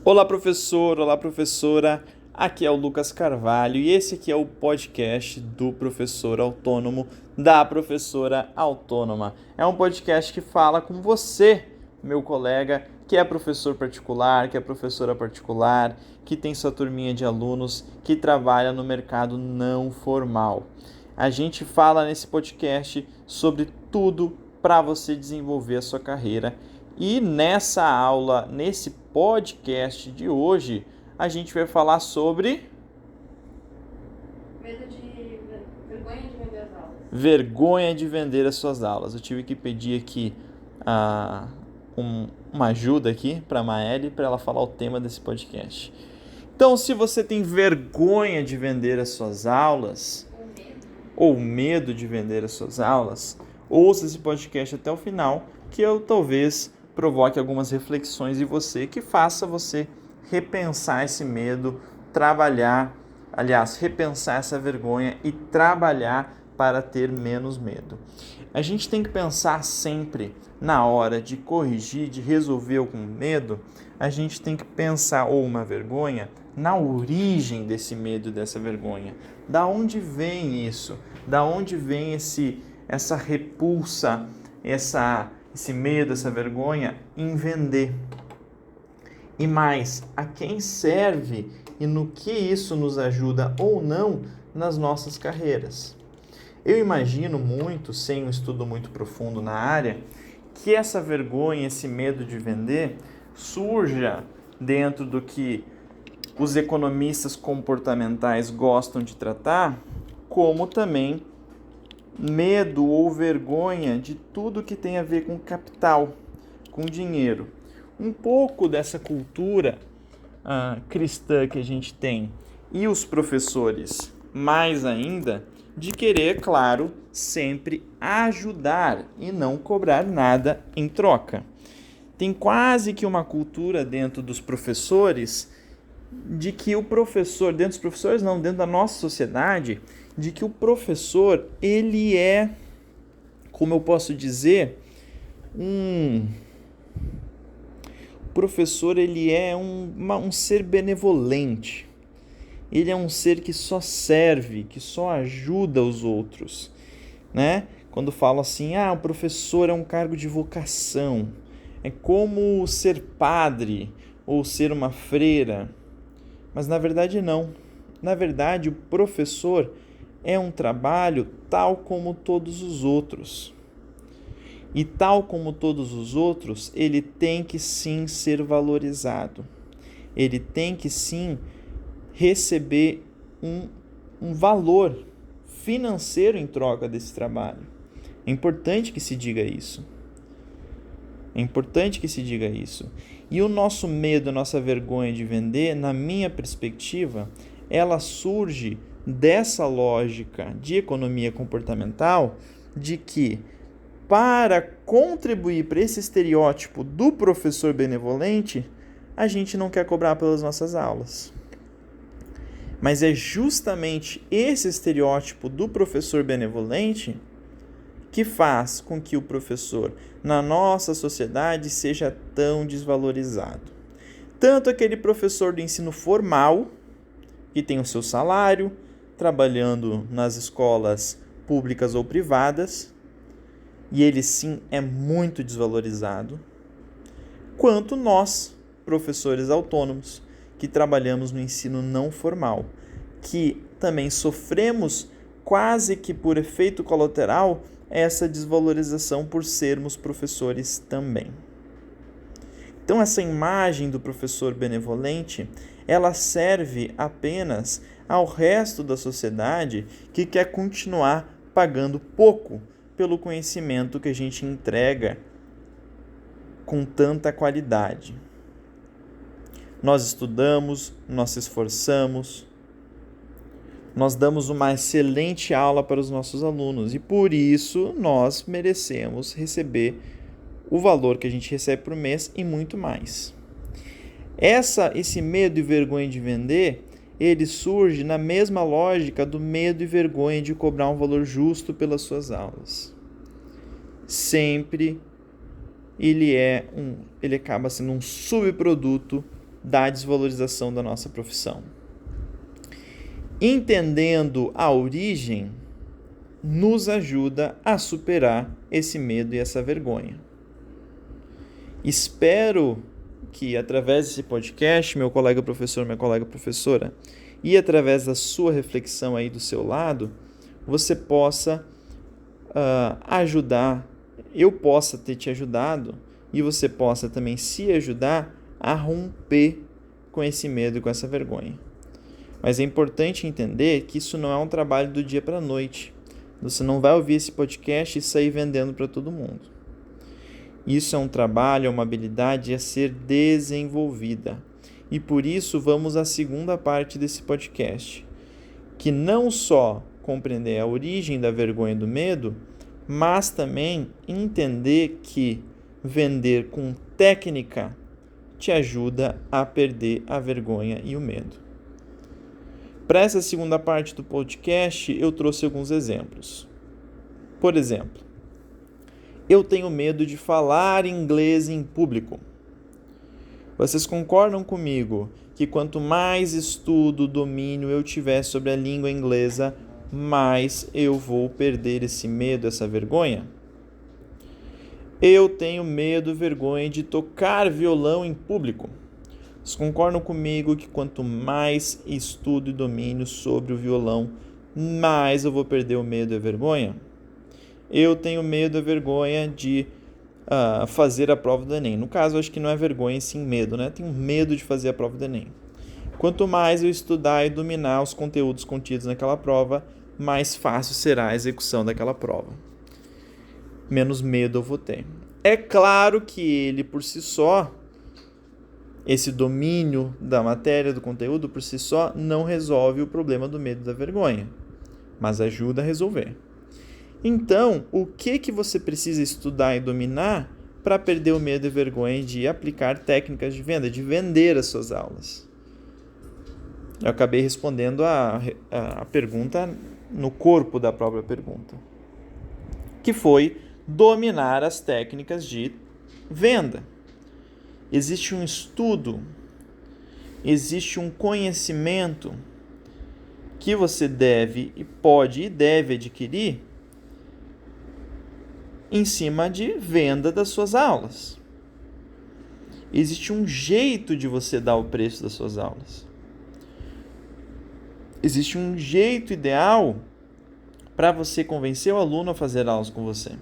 Olá, professor! Olá, professora! Aqui é o Lucas Carvalho e esse aqui é o podcast do professor autônomo, da professora autônoma. É um podcast que fala com você, meu colega, que é professor particular, que é professora particular, que tem sua turminha de alunos, que trabalha no mercado não formal. A gente fala nesse podcast sobre tudo para você desenvolver a sua carreira. E nessa aula, nesse podcast de hoje, a gente vai falar sobre vergonha de vender as aulas. vergonha de vender as suas aulas. Eu tive que pedir aqui uma ajuda aqui para a Maeli para ela falar o tema desse podcast. Então, se você tem vergonha de vender as suas aulas ou medo de vender as suas aulas, ouça esse podcast até o final, que eu talvez provoque algumas reflexões em você, que faça você repensar esse medo, repensar essa vergonha e trabalhar para ter menos medo. A gente tem que pensar sempre na hora de corrigir, de resolver algum medo, a gente tem que pensar, ou uma vergonha, na origem desse medo, dessa vergonha. Da onde vem isso? Da onde vem essa repulsa, esse medo, essa vergonha em vender? E mais, a quem serve e no que isso nos ajuda ou não nas nossas carreiras? Eu imagino muito, sem um estudo muito profundo na área, que essa vergonha, esse medo de vender, surja dentro do que os economistas comportamentais gostam de tratar, como também medo ou vergonha de tudo que tem a ver com capital, com dinheiro. Um pouco dessa cultura cristã que a gente tem e os professores, mais ainda, de querer, claro, sempre ajudar e não cobrar nada em troca. Tem quase que uma cultura dentro dos professores de que o professor, dentro dos professores não, dentro da nossa sociedade, de que o professor, ele é, como eu posso dizer, o professor, ele é um ser benevolente. Ele é um ser que só serve, que só ajuda os outros, né? Quando falam assim, o professor é um cargo de vocação, é como ser padre ou ser uma freira, mas na verdade não. Na verdade, o professor é um trabalho tal como todos os outros. E tal como todos os outros, ele tem que sim ser valorizado. Ele tem que sim receber um valor financeiro em troca desse trabalho. É importante que se diga isso. É importante que se diga isso. E o nosso medo, a nossa vergonha de vender, na minha perspectiva, ela surge dessa lógica de economia comportamental de que, para contribuir para esse estereótipo do professor benevolente, a gente não quer cobrar pelas nossas aulas. Mas é justamente esse estereótipo do professor benevolente que faz com que o professor, na nossa sociedade, seja tão desvalorizado. Tanto aquele professor do ensino formal, que tem o seu salário, trabalhando nas escolas públicas ou privadas, e ele sim é muito desvalorizado, quanto nós, professores autônomos, que trabalhamos no ensino não formal, que também sofremos quase que por efeito colateral essa desvalorização por sermos professores também. Então essa imagem do professor benevolente, ela serve apenas ao resto da sociedade que quer continuar pagando pouco pelo conhecimento que a gente entrega com tanta qualidade. Nós estudamos, nós se esforçamos, nós damos uma excelente aula para os nossos alunos e por isso nós merecemos receber o valor que a gente recebe por mês e muito mais. Esse medo e vergonha de vender, ele surge na mesma lógica do medo e vergonha de cobrar um valor justo pelas suas aulas. Sempre ele acaba sendo um subproduto da desvalorização da nossa profissão. Entendendo a origem, nos ajuda a superar esse medo e essa vergonha. Espero que, através desse podcast, meu colega professor, minha colega professora, e através da sua reflexão aí do seu lado, você possa ajudar, eu possa ter te ajudado, e você possa também se ajudar a romper com esse medo e com essa vergonha. Mas é importante entender que isso não é um trabalho do dia para a noite. Você não vai ouvir esse podcast e sair vendendo para todo mundo. Isso é um trabalho, é uma habilidade a ser desenvolvida. E por isso vamos à segunda parte desse podcast, que não só compreender a origem da vergonha e do medo, mas também entender que vender com técnica te ajuda a perder a vergonha e o medo. Para essa segunda parte do podcast, eu trouxe alguns exemplos. Por exemplo, eu tenho medo de falar inglês em público. Vocês concordam comigo que quanto mais estudo, domínio eu tiver sobre a língua inglesa, mais eu vou perder esse medo, essa vergonha? Eu tenho medo, vergonha de tocar violão em público. Vocês concordam comigo que quanto mais estudo e domínio sobre o violão, mais eu vou perder o medo e a vergonha? Eu tenho medo e vergonha de fazer a prova do Enem. No caso, acho que não é vergonha, sim medo, né? Tenho medo de fazer a prova do Enem. Quanto mais eu estudar e dominar os conteúdos contidos naquela prova, mais fácil será a execução daquela prova. Menos medo eu vou ter. É claro que ele, por si só, esse domínio da matéria, do conteúdo, por si só, não resolve o problema do medo e da vergonha, mas ajuda a resolver. Então, o que você precisa estudar e dominar para perder o medo e vergonha de aplicar técnicas de venda, de vender as suas aulas? Eu acabei respondendo a pergunta no corpo da própria pergunta, que foi dominar as técnicas de venda. Existe um estudo, existe um conhecimento que você deve e pode e deve adquirir em cima de venda das suas aulas. Existe um jeito de você dar o preço das suas aulas. Existe um jeito ideal para você convencer o aluno a fazer aulas com você.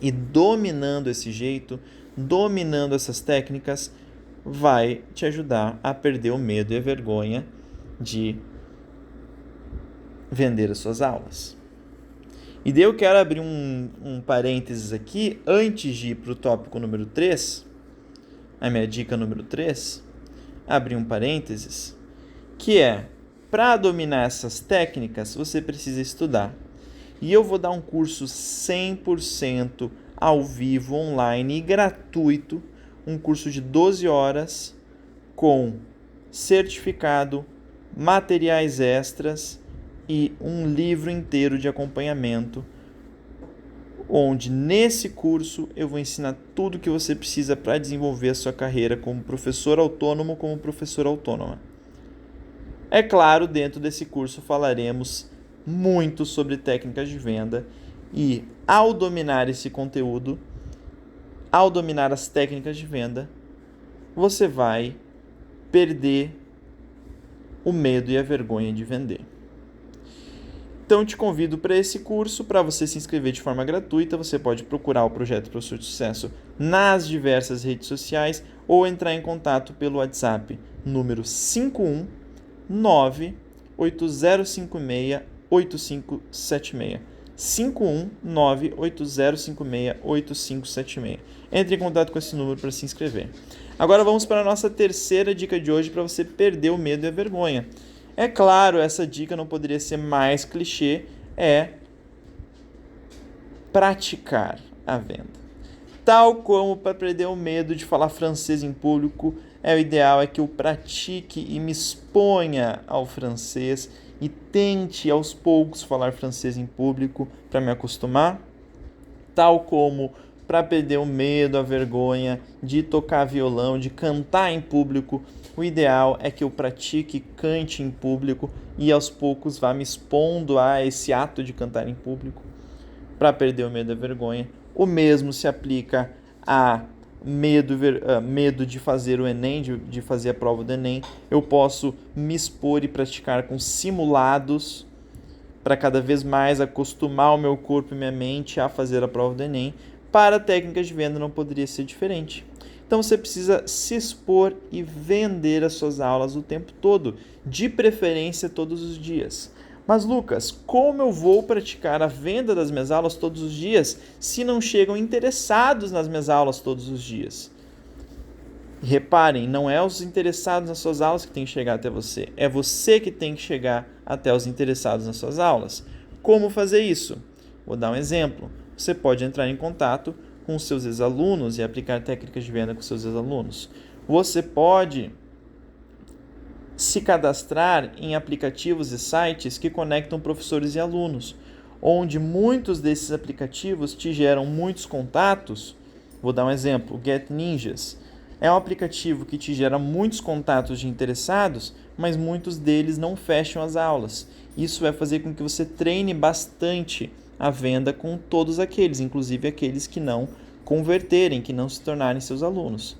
E dominando esse jeito, dominando essas técnicas, vai te ajudar a perder o medo e a vergonha de vender as suas aulas. E daí eu quero abrir um parênteses aqui, antes de ir para o tópico número 3, a minha dica número 3, abrir um parênteses, que é, para dominar essas técnicas, você precisa estudar. E eu vou dar um curso 100% ao vivo, online e gratuito, um curso de 12 horas, com certificado, materiais extras e um livro inteiro de acompanhamento, onde nesse curso eu vou ensinar tudo o que você precisa para desenvolver a sua carreira como professor autônomo, como professora autônoma. É claro, dentro desse curso falaremos muito sobre técnicas de venda e, ao dominar esse conteúdo, ao dominar as técnicas de venda, você vai perder o medo e a vergonha de vender. Então, eu te convido para esse curso. Para você se inscrever de forma gratuita, você pode procurar o Projeto Professor de Sucesso nas diversas redes sociais ou entrar em contato pelo WhatsApp, número 519-8056-8576. 519-8056-8576. Entre em contato com esse número para se inscrever. Agora vamos para a nossa terceira dica de hoje para você perder o medo e a vergonha. É claro, essa dica não poderia ser mais clichê, é praticar a venda. Tal como para perder o medo de falar francês em público, o ideal é que eu pratique e me exponha ao francês e tente aos poucos falar francês em público para me acostumar. Tal como para perder o medo, a vergonha de tocar violão, de cantar em público, o ideal é que eu pratique, cante em público e aos poucos vá me expondo a esse ato de cantar em público para perder o medo e a vergonha. O mesmo se aplica a medo de fazer o Enem, de fazer a prova do Enem. Eu posso me expor e praticar com simulados para cada vez mais acostumar o meu corpo e minha mente a fazer a prova do Enem. Para técnicas de venda não poderia ser diferente. Então você precisa se expor e vender as suas aulas o tempo todo, de preferência todos os dias. Mas Lucas, como eu vou praticar a venda das minhas aulas todos os dias se não chegam interessados nas minhas aulas todos os dias? Reparem, não é os interessados nas suas aulas que tem que chegar até você, é você que tem que chegar até os interessados nas suas aulas. Como fazer isso? Vou dar um exemplo. Você pode entrar em contato com os seus ex-alunos e aplicar técnicas de venda com seus ex-alunos. Você pode se cadastrar em aplicativos e sites que conectam professores e alunos, onde muitos desses aplicativos te geram muitos contatos. Vou dar um exemplo, o Get Ninjas. É um aplicativo que te gera muitos contatos de interessados, mas muitos deles não fecham as aulas. Isso vai fazer com que você treine bastante a venda com todos aqueles, inclusive aqueles que não converterem, que não se tornarem seus alunos.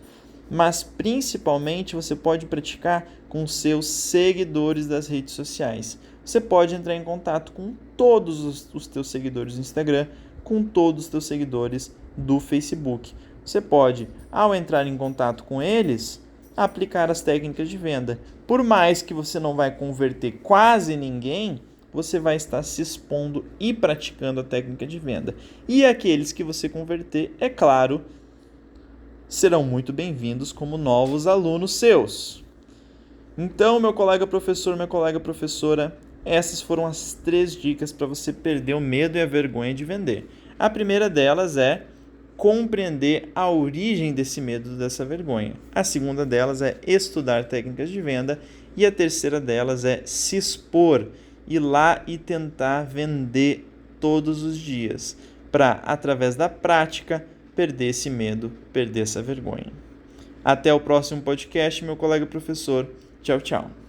Mas principalmente você pode praticar com seus seguidores das redes sociais. Você pode entrar em contato com todos os teus seguidores do Instagram, com todos os teus seguidores do Facebook. Você pode, ao entrar em contato com eles, aplicar as técnicas de venda. Por mais que você não vai converter quase ninguém, você vai estar se expondo e praticando a técnica de venda. E aqueles que você converter, é claro, serão muito bem-vindos como novos alunos seus. Então, meu colega professor, minha colega professora, essas foram as 3 dicas para você perder o medo e a vergonha de vender. A primeira delas é compreender a origem desse medo, dessa vergonha. A segunda delas é estudar técnicas de venda. E a terceira delas é se expor, ir lá e tentar vender todos os dias, para, através da prática, perder esse medo, perder essa vergonha. Até o próximo podcast, meu colega professor. Tchau, tchau.